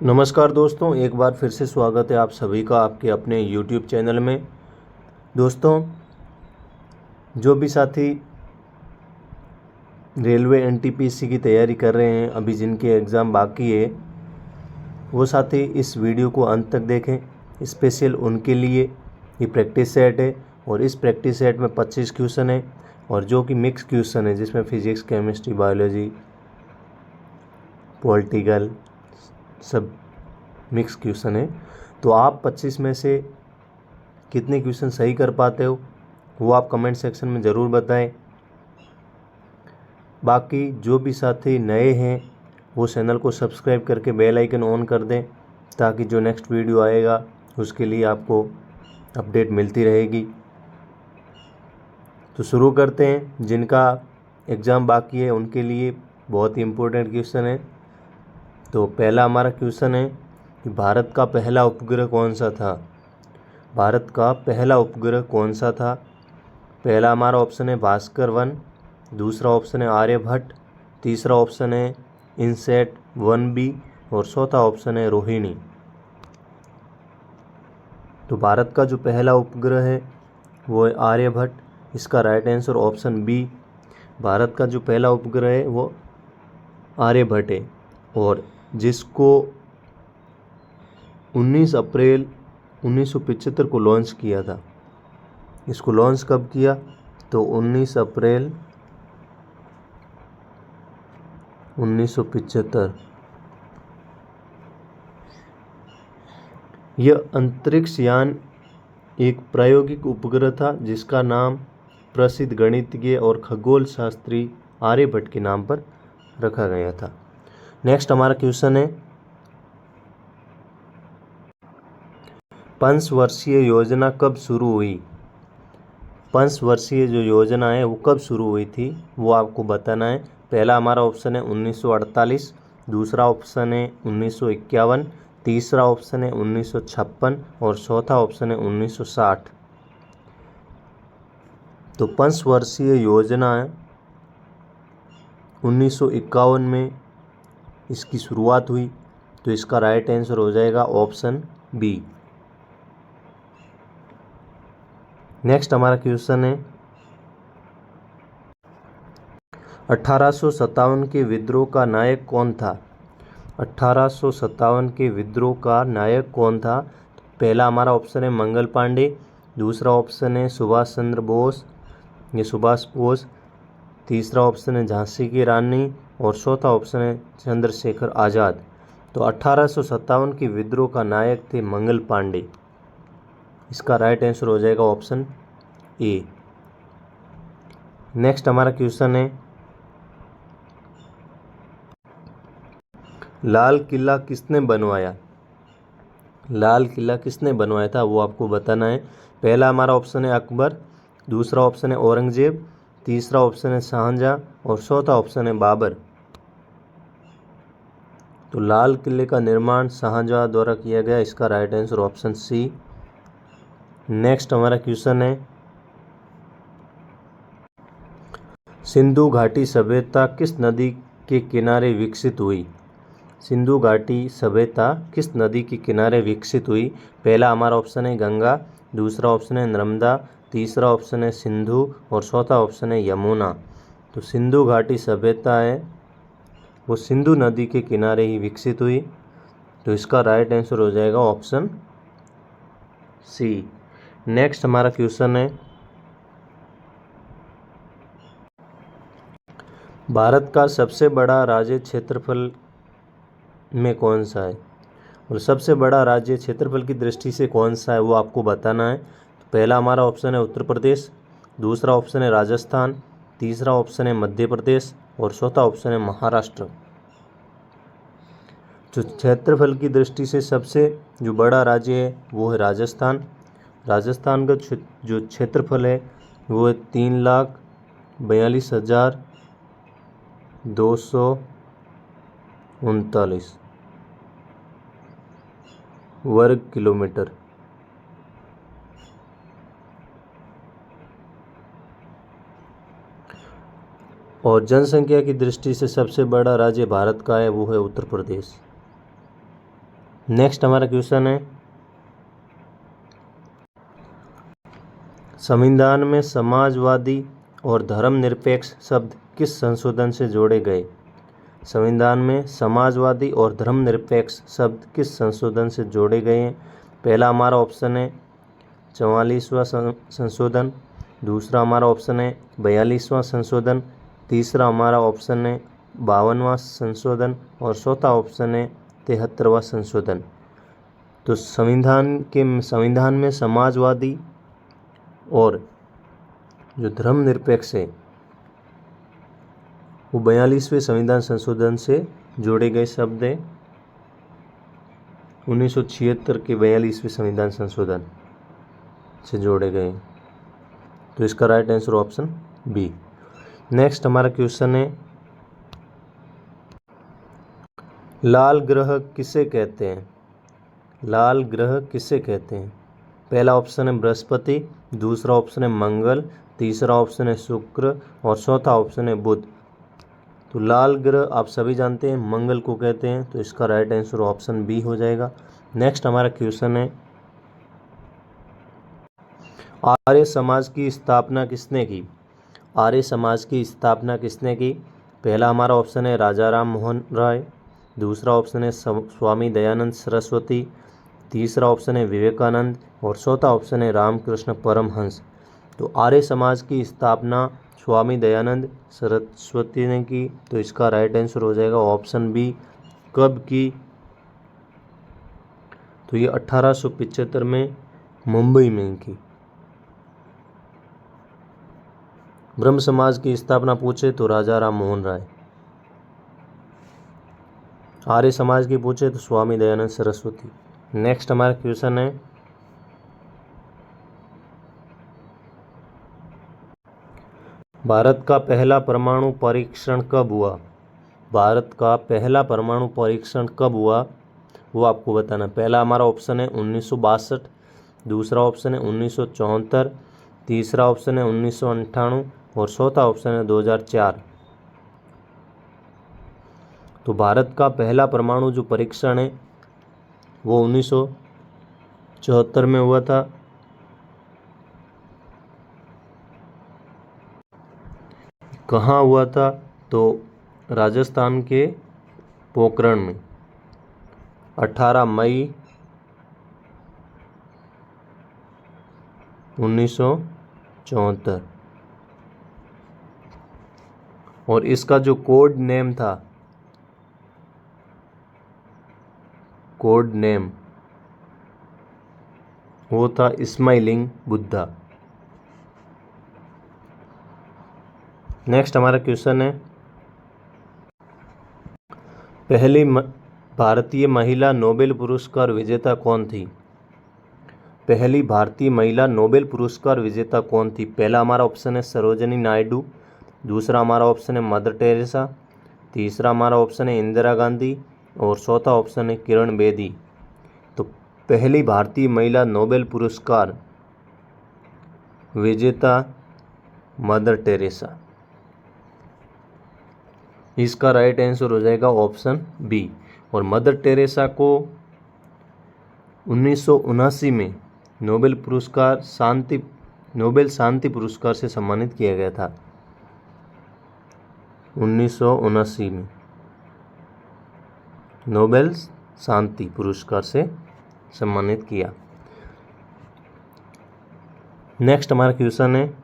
नमस्कार दोस्तों, एक बार फिर से स्वागत है आप सभी का आपके अपने YouTube चैनल में। दोस्तों, जो भी साथी रेलवे NTPC की तैयारी कर रहे हैं, अभी जिनके एग्ज़ाम बाकी है, वो साथी इस वीडियो को अंत तक देखें। स्पेशल उनके लिए ये प्रैक्टिस सेट है और इस प्रैक्टिस सेट में 25 क्वेश्चन है और जो कि मिक्स क्वेश्चन है, जिसमें फिजिक्स, केमिस्ट्री, बायोलॉजी, पॉलिटिकल सब मिक्स क्वेश्चन है। तो आप 25 में से कितने क्वेश्चन सही कर पाते हो वो आप कमेंट सेक्शन में ज़रूर बताएं। बाकी जो भी साथी नए हैं वो चैनल को सब्सक्राइब करके बेल आइकन ऑन कर दें, ताकि जो नेक्स्ट वीडियो आएगा उसके लिए आपको अपडेट मिलती रहेगी। तो शुरू करते हैं। जिनका एग्ज़ाम बाकी है उनके लिए बहुत ही इम्पोर्टेंट क्वेश्चन है। तो पहला हमारा क्वेश्चन है कि भारत का पहला उपग्रह कौन सा था। भारत का पहला उपग्रह कौन सा था। पहला हमारा ऑप्शन है भास्कर 1, दूसरा ऑप्शन है आर्यभट्ट, तीसरा ऑप्शन है इनसैट 1B और चौथा ऑप्शन है रोहिणी। तो भारत का जो पहला उपग्रह है वो है आर्यभट्ट। इसका right answer option B. Bharat का जो पहला उपग्रह है वो आर्यभट्ट है और जिसको 19 अप्रैल 1975 को लॉन्च किया था। इसको लॉन्च कब किया? तो 19 अप्रैल 1975। यह अंतरिक्ष यान एक प्रायोगिक उपग्रह था जिसका नाम प्रसिद्ध गणितज्ञ और खगोल शास्त्री आर्यभट्ट के नाम पर रखा गया था। नेक्स्ट हमारा क्वेश्चन है, पंचवर्षीय योजना कब शुरू हुई। पंचवर्षीय जो योजना है वो कब शुरू हुई थी वो आपको बताना है। पहला हमारा ऑप्शन है 1948, दूसरा ऑप्शन है 1951, तीसरा ऑप्शन है 1956 और चौथा ऑप्शन है 1960। तो पंचवर्षीय योजना 1951 में इसकी शुरुआत हुई। तो इसका राइट आंसर हो जाएगा ऑप्शन बी। नेक्स्ट हमारा क्वेश्चन है, 1857 के विद्रोह का नायक कौन था। 1857 के विद्रोह का नायक कौन था। पहला हमारा ऑप्शन है मंगल पांडे, दूसरा ऑप्शन है सुभाष चंद्र बोस, ये सुभाष बोस, तीसरा ऑप्शन है झांसी की रानी और चौथा ऑप्शन है चंद्रशेखर आज़ाद। तो 1857 के विद्रोह का नायक थे मंगल पांडे। इसका राइट आंसर हो जाएगा ऑप्शन ए। नेक्स्ट हमारा क्वेश्चन है, लाल किला किसने बनवाया। लाल किला किसने बनवाया था वो आपको बताना है। पहला हमारा ऑप्शन है अकबर, दूसरा ऑप्शन है औरंगजेब, तीसरा ऑप्शन है शाहजहां और चौथा ऑप्शन है बाबर। तो लाल किले का निर्माण शाहजहां द्वारा किया गया। इसका right answer option C. Next हमारा क्वेश्चन है, सिंधु घाटी सभ्यता किस नदी के किनारे विकसित हुई। सिंधु घाटी सभ्यता किस नदी के किनारे विकसित हुई। पहला हमारा ऑप्शन है गंगा, दूसरा ऑप्शन है नर्मदा, तीसरा ऑप्शन है सिंधु और चौथा ऑप्शन है यमुना। तो सिंधु घाटी सभ्यता है वो सिंधु नदी के किनारे ही विकसित हुई। तो इसका राइट आंसर हो जाएगा ऑप्शन सी। नेक्स्ट हमारा क्वेश्चन है, भारत का सबसे बड़ा राज्य क्षेत्रफल में कौन सा है और सबसे बड़ा राज्य क्षेत्रफल की दृष्टि से कौन सा है वो आपको बताना है। पहला हमारा ऑप्शन है उत्तर प्रदेश, दूसरा ऑप्शन है राजस्थान, तीसरा ऑप्शन है मध्य प्रदेश और चौथा ऑप्शन है महाराष्ट्र। जो क्षेत्रफल की दृष्टि से सबसे जो बड़ा राज्य है वो है राजस्थान। राजस्थान का जो क्षेत्रफल है वो है 3,42,239 वर्ग किलोमीटर। और जनसंख्या की दृष्टि से सबसे बड़ा राज्य भारत का है वो है उत्तर प्रदेश। नेक्स्ट हमारा क्वेश्चन है, संविधान में समाजवादी और धर्मनिरपेक्ष शब्द किस संशोधन से जोड़े गए? संविधान में समाजवादी और धर्मनिरपेक्ष शब्द किस संशोधन से जोड़े गए हैं? पहला हमारा ऑप्शन है 44वां संशोधन, दूसरा हमारा ऑप्शन है 42वां संशोधन, तीसरा हमारा ऑप्शन है 52वां संशोधन और चौथा ऑप्शन है 73वां संशोधन। तो संविधान में समाजवादी और जो धर्मनिरपेक्ष है वो 42वें संविधान संशोधन से जोड़े गए शब्द है। 1976 के 42वें संविधान संशोधन से जोड़े गए। तो इसका right answer option B. Next हमारा क्वेश्चन है, लाल ग्रह किसे कहते हैं? लाल ग्रह किसे कहते हैं? पहला ऑप्शन है बृहस्पति, दूसरा ऑप्शन है मंगल, तीसरा ऑप्शन है शुक्र और चौथा ऑप्शन है बुध। तो लाल ग्रह आप सभी जानते हैं मंगल को कहते हैं, तो इसका राइट आंसर ऑप्शन बी हो जाएगा। नेक्स्ट हमारा क्वेश्चन है, आर्य समाज की स्थापना किसने की? आर्य समाज की स्थापना किसने की? पहला हमारा ऑप्शन है राजा राम मोहन राय, दूसरा ऑप्शन है स्वामी दयानंद सरस्वती, तीसरा ऑप्शन है विवेकानंद और चौथा ऑप्शन है रामकृष्ण परमहंस। तो आर्य समाज की स्थापना स्वामी दयानंद सरस्वती ने की, तो इसका राइट आंसर हो जाएगा ऑप्शन बी। कब की? तो ये 1875 में मुंबई में की। ब्रह्म समाज की स्थापना पूछे तो राजा राम मोहन राय, आर्य समाज की पूछे तो स्वामी दयानंद सरस्वती। नेक्स्ट हमारा क्वेश्चन है, भारत का पहला परमाणु परीक्षण कब हुआ? भारत का पहला परमाणु परीक्षण कब हुआ वो आपको बताना। पहला हमारा ऑप्शन है 1962, दूसरा ऑप्शन है 1974, तीसरा ऑप्शन है 1998 और चौथा ऑप्शन है 2004। तो भारत का पहला परमाणु जो परीक्षण है वो 1974 में हुआ था। कहाँ हुआ था? तो राजस्थान के पोखरण में 18 मई 1974। और इसका जो कोड नेम था, कोड नेम वो था स्माइलिंग बुद्धा। नेक्स्ट हमारा क्वेश्चन है, पहली भारतीय महिला नोबेल पुरस्कार विजेता कौन थी? पहली भारतीय महिला नोबेल पुरस्कार विजेता कौन थी? पहला हमारा ऑप्शन है सरोजिनी नायडू, दूसरा हमारा ऑप्शन है मदर टेरेसा, तीसरा हमारा ऑप्शन है इंदिरा गांधी और चौथा ऑप्शन है किरण बेदी। तो पहली भारतीय महिला नोबेल पुरस्कार विजेता मदर टेरेसा, इसका राइट आंसर हो जाएगा ऑप्शन बी। और मदर टेरेसा को 1979 में नोबेल शांति पुरस्कार से सम्मानित किया गया था। 1979 में नोबेल शांति पुरस्कार से सम्मानित किया। नेक्स्ट हमारा क्वेश्चन है,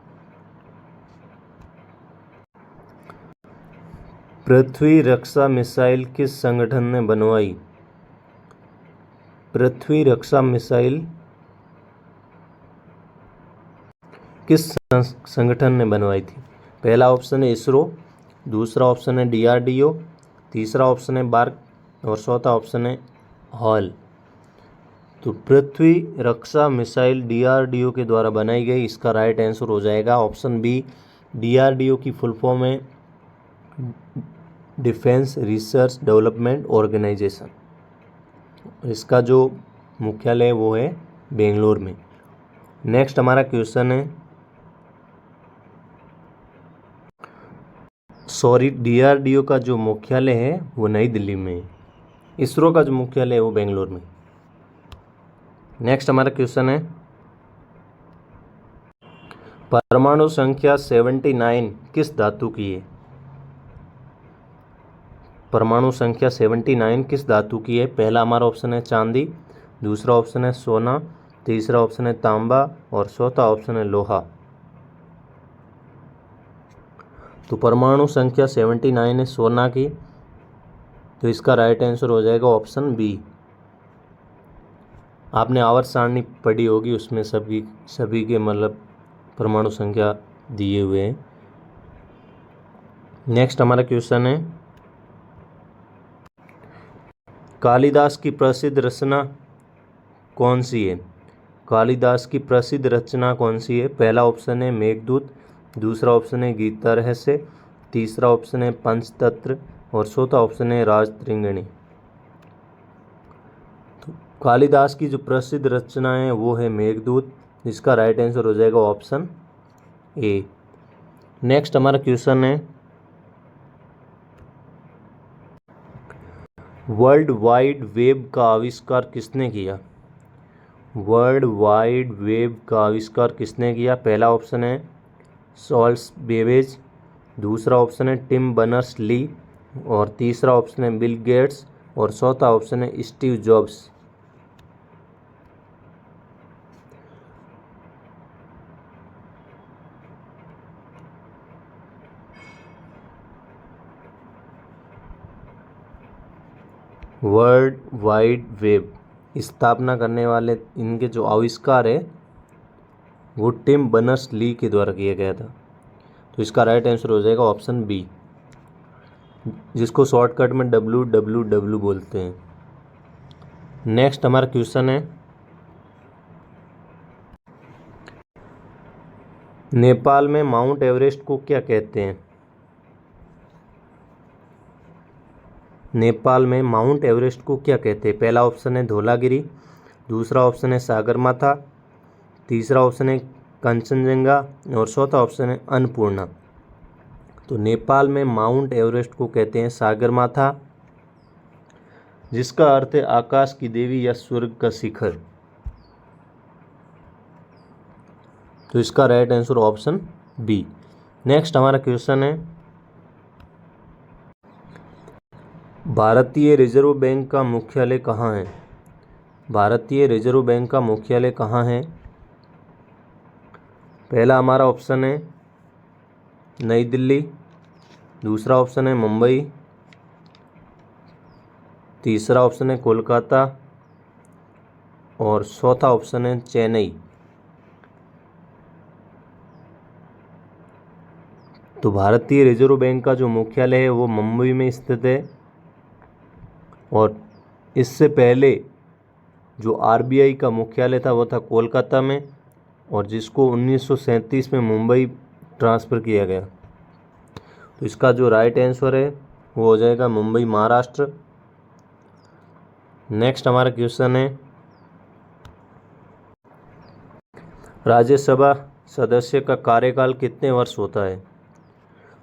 पृथ्वी रक्षा मिसाइल किस संगठन ने बनवाई? पृथ्वी रक्षा मिसाइल किस संगठन ने बनवाई थी? पहला ऑप्शन है इसरो, दूसरा ऑप्शन है DRDO, तीसरा ऑप्शन है बार्क और चौथा ऑप्शन है हॉल। तो पृथ्वी रक्षा मिसाइल DRDO के द्वारा बनाई गई, इसका राइट आंसर हो जाएगा ऑप्शन बी। DRDO की फुल फॉर्म है डिफेंस रिसर्च डेवलपमेंट ऑर्गेनाइजेशन। इसका जो मुख्यालय है वो है बेंगलोर में। नेक्स्ट हमारा क्वेश्चन है, DRDO का जो मुख्यालय है वो नई दिल्ली में है। इसरो का जो मुख्यालय है वो बेंगलोर में। नेक्स्ट हमारा क्वेश्चन है, परमाणु संख्या 79 किस धातु की है? परमाणु संख्या 79 किस धातु की है? पहला हमारा ऑप्शन है चांदी, दूसरा ऑप्शन है सोना, तीसरा ऑप्शन है तांबा और चौथा ऑप्शन है लोहा। तो परमाणु संख्या 79 है सोना की, तो इसका राइट आंसर हो जाएगा ऑप्शन बी। आपने आवर्त सारणी पढ़ी होगी, उसमें सभी के मतलब परमाणु संख्या दिए हुए हैं। नेक्स्ट हमारा क्वेश्चन है, कालिदास की प्रसिद्ध रचना कौन सी है? कालिदास की प्रसिद्ध रचना कौन सी है? पहला ऑप्शन है मेघदूत, दूसरा ऑप्शन है गीता रहस्य, तीसरा ऑप्शन है पंचतंत्र और चौथा ऑप्शन है राजतरंगिणी। तो कालिदास की जो प्रसिद्ध रचना है वो है मेघदूत, जिसका राइट आंसर हो जाएगा ऑप्शन ए। नेक्स्ट हमारा क्वेश्चन है, वर्ल्ड वाइड वेब का आविष्कार किसने किया? वर्ल्ड वाइड वेब का आविष्कार किसने किया? पहला ऑप्शन है चार्ल्स बेबेज, दूसरा ऑप्शन है टिम बर्नर्स ली और तीसरा ऑप्शन है बिल गेट्स और चौथा ऑप्शन है Steve jobs. World wide web स्थापना करने वाले इनके जो आविष्कार है वो टिम बर्नर्स ली के द्वारा किया गया था। तो इसका राइट आंसर हो जाएगा ऑप्शन बी, जिसको शॉर्टकट में WWW बोलते हैं। नेक्स्ट हमारा क्वेश्चन है, नेपाल में माउंट एवरेस्ट को क्या कहते हैं? नेपाल में माउंट एवरेस्ट को क्या कहते हैं? पहला ऑप्शन है धौलागिरी, दूसरा ऑप्शन है सागरमाथा, तीसरा ऑप्शन है कंचनजंगा और चौथा ऑप्शन है अन्नपूर्णा। तो नेपाल में माउंट एवरेस्ट को कहते हैं सागरमाथा, जिसका अर्थ है आकाश की देवी या स्वर्ग का शिखर। तो इसका right answer option B. Next हमारा क्वेश्चन है, भारतीय रिजर्व बैंक का मुख्यालय कहाँ है? भारतीय रिजर्व बैंक का मुख्यालय कहाँ है? पहला हमारा ऑप्शन है नई दिल्ली, दूसरा ऑप्शन है मुंबई, तीसरा ऑप्शन है कोलकाता और चौथा ऑप्शन है चेन्नई। तो भारतीय रिजर्व बैंक का जो मुख्यालय है वो मुंबई में स्थित है और इससे पहले जो RBI का मुख्यालय था वो था कोलकाता में, और जिसको 1937 में मुंबई ट्रांसफ़र किया गया। तो इसका जो राइट आंसर है वो हो जाएगा मुंबई, महाराष्ट्र। नेक्स्ट हमारा क्वेश्चन है, राज्यसभा सदस्य का कार्यकाल कितने वर्ष होता है?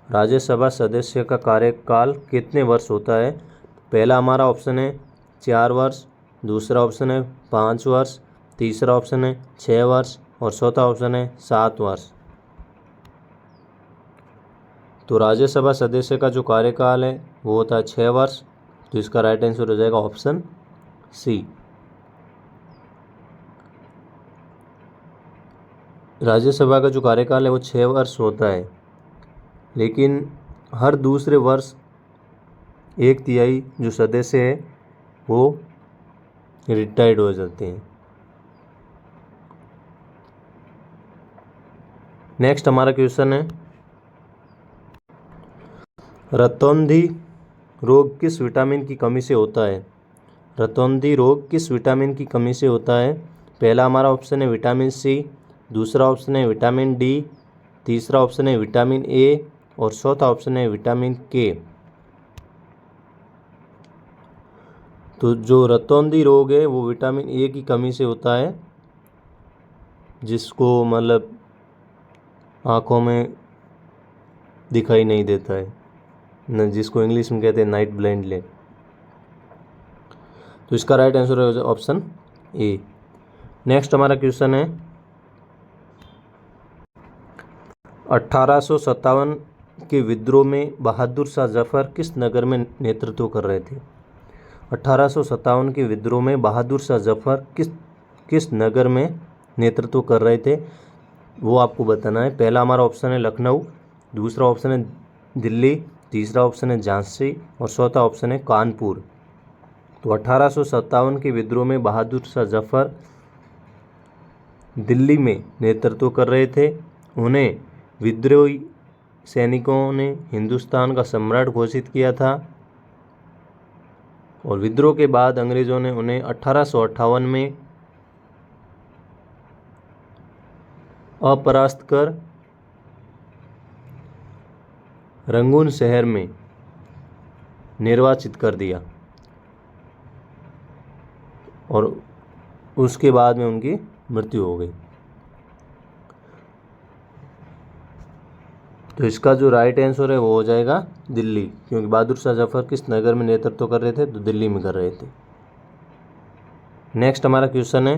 राज्यसभा सदस्य का कार्यकाल कितने वर्ष होता है? पहला हमारा ऑप्शन है 4 वर्ष, दूसरा ऑप्शन है 5 वर्ष, तीसरा ऑप्शन है 6 वर्ष और चौथा ऑप्शन है 7 वर्ष। तो राज्यसभा सदस्य का जो कार्यकाल है वो होता है 6 वर्ष। तो इसका राइट आंसर हो जाएगा ऑप्शन सी। राज्यसभा का जो कार्यकाल है वो 6 वर्ष होता है, लेकिन हर दूसरे वर्ष 1/3 जो सदस्य है वो रिटायर्ड हो जाते हैं। नेक्स्ट हमारा क्वेश्चन है, रतौंधी रोग किस विटामिन की कमी से होता है? रतौंधी रोग किस विटामिन की कमी से होता है? पहला हमारा ऑप्शन है विटामिन सी, दूसरा ऑप्शन है विटामिन डी, तीसरा ऑप्शन है विटामिन ए और चौथा ऑप्शन है विटामिन के। तो जो रतौंधी रोग है वो विटामिन ए की कमी से होता है, जिसको मतलब आँखों में दिखाई नहीं देता है न, जिसको इंग्लिश में कहते हैं नाइट ब्लाइंडनेस। तो इसका राइट आंसर है ऑप्शन ए। नेक्स्ट हमारा क्वेश्चन है 1857 के विद्रोह में बहादुर शाह जफर किस नगर में नेतृत्व कर रहे थे? 1857 के विद्रोह में बहादुर शाह जफर किस नगर में नेतृत्व कर रहे थे, वो आपको बताना है। पहला हमारा ऑप्शन है लखनऊ, दूसरा ऑप्शन है दिल्ली, तीसरा ऑप्शन है झांसी और चौथा ऑप्शन है कानपुर। तो 1857 के विद्रोह में बहादुर शाह जफर दिल्ली में नेतृत्व कर रहे थे। उन्हें विद्रोही सैनिकों ने हिंदुस्तान का सम्राट घोषित किया था और विद्रोह के बाद अंग्रेज़ों ने उन्हें 1858 में अपरास्त कर रंगून शहर में निर्वाचित कर दिया और उसके बाद में उनकी मृत्यु हो गई। तो इसका जो राइट आंसर है वो हो जाएगा दिल्ली, क्योंकि बहादुर शाह जफर किस नगर में नेतृत्व कर रहे थे? तो दिल्ली में कर रहे थे। नेक्स्ट हमारा क्वेश्चन है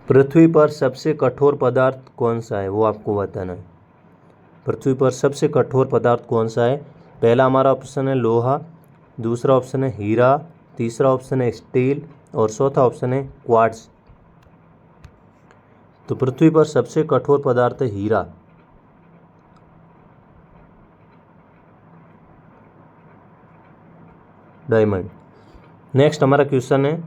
पृथ्वी पर सबसे कठोर पदार्थ कौन सा है, वो आपको बताना है। पृथ्वी पर सबसे कठोर पदार्थ कौन सा है? पहला हमारा ऑप्शन है लोहा, दूसरा ऑप्शन है हीरा, तीसरा ऑप्शन है स्टील और चौथा ऑप्शन है क्वार्ट्ज। तो पृथ्वी पर सबसे कठोर पदार्थ है हीरा। डायमंड। नेक्स्ट हमारा क्वेश्चन है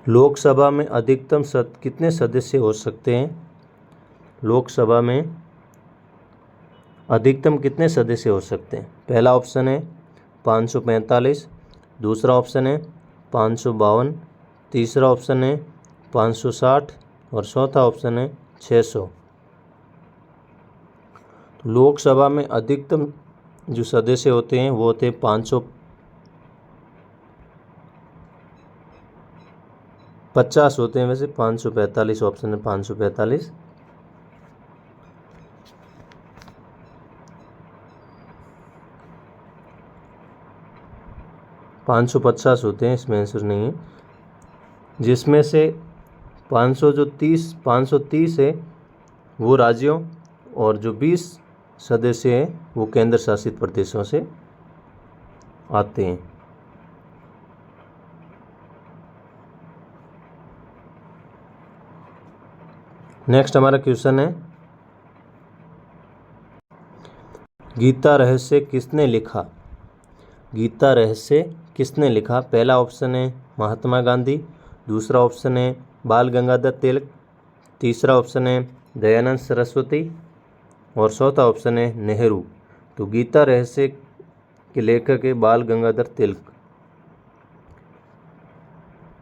लोकसभा में अधिकतम कितने सदस्य हो सकते हैं? लोकसभा में अधिकतम कितने सदस्य हो सकते हैं? पहला ऑप्शन है 545, दूसरा ऑप्शन है 552, तीसरा ऑप्शन है 560 और चौथा ऑप्शन है 600। तो लोकसभा में अधिकतम जो सदस्य होते हैं वो होते हैं 550 होते हैं, वैसे 545 ऑप्शन है 545। पाँच सौ 50 होते हैं, इसमें आंसर नहीं है। जिसमें से 530 है वो राज्यों और जो 20 सदस्य हैं वो केंद्र शासित प्रदेशों से आते हैं। नेक्स्ट हमारा क्वेश्चन है गीता रहस्य किसने लिखा? गीता रहस्य किसने लिखा? पहला ऑप्शन है महात्मा गांधी, दूसरा ऑप्शन है बाल गंगाधर तिलक, तीसरा ऑप्शन है दयानंद सरस्वती और चौथा ऑप्शन है नेहरू। तो गीता रहस्य के लेखक है बाल गंगाधर तिलक।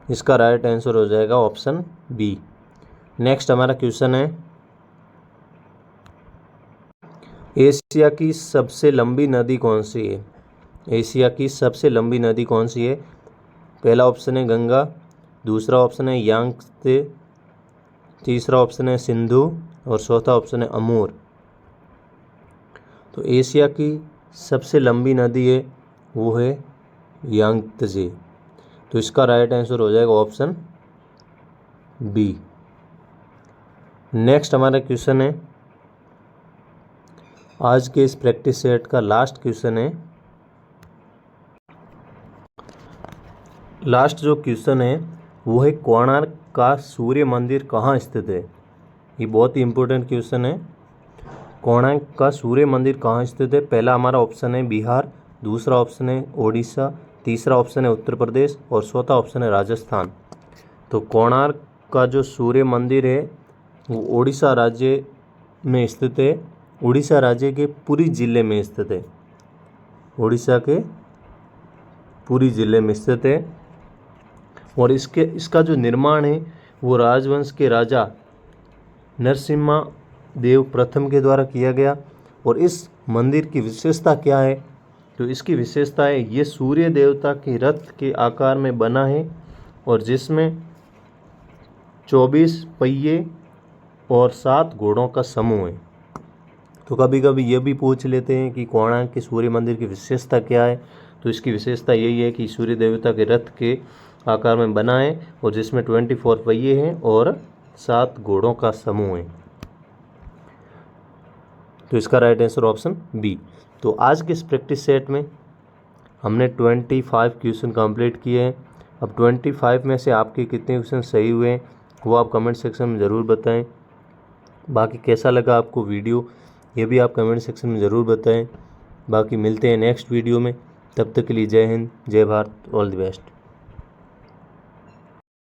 इसका राइट आंसर हो जाएगा ऑप्शन बी। नेक्स्ट हमारा क्वेश्चन है एशिया की सबसे लंबी नदी कौन सी है? एशिया की सबसे लंबी नदी कौन सी है? पहला ऑप्शन है गंगा, दूसरा ऑप्शन है यांगत्से, तीसरा ऑप्शन है सिंधु और चौथा ऑप्शन है अमूर। तो एशिया की सबसे लंबी नदी है वो है यांगत्से। तो इसका राइट आंसर हो जाएगा ऑप्शन बी। नेक्स्ट हमारा क्वेश्चन है आज के इस प्रैक्टिस सेट का लास्ट क्वेश्चन है। लास्ट जो क्वेश्चन है वो है कोणार्क का सूर्य मंदिर कहाँ स्थित है? ये बहुत ही इम्पोर्टेंट क्वेश्चन है। कोणार्क का सूर्य मंदिर कहाँ स्थित है? पहला हमारा ऑप्शन है बिहार, दूसरा ऑप्शन है ओडिशा, तीसरा ऑप्शन है उत्तर प्रदेश और चौथा ऑप्शन है राजस्थान। तो कोणार्क का जो सूर्य मंदिर है वो ओडिशा राज्य में स्थित है। उड़ीसा राज्य के पुरी जिले में स्थित है। उड़ीसा के पुरी जिले में स्थित है और इसका जो निर्माण है वो राजवंश के राजा नरसिम्हा देव प्रथम के द्वारा किया गया। और इस मंदिर की विशेषता क्या है? तो इसकी विशेषता है ये सूर्य देवता के रथ के आकार में बना है और जिसमें 24 पहिए और 7 घोड़ों का समूह है। तो कभी कभी ये भी पूछ लेते हैं कि कोणार्क के सूर्य मंदिर की विशेषता क्या है। तो इसकी विशेषता यही है कि सूर्य देवता के रथ के आकार में बना है और जिसमें 24 पहिए हैं और 7 घोड़ों का समूह है। तो इसका राइट आंसर ऑप्शन बी। तो आज के इस प्रैक्टिस सेट में हमने 25 क्वेश्चन कंप्लीट किए हैं। अब 25 में से आपके कितने क्वेश्चन सही हुए हैं वो आप कमेंट सेक्शन में ज़रूर बताएं। बाकी कैसा लगा आपको वीडियो ये भी आप कमेंट सेक्शन में ज़रूर बताएं। बाकी मिलते हैं नेक्स्ट वीडियो में, तब तक के लिए जय हिंद, जय भारत, ऑल द बेस्ट।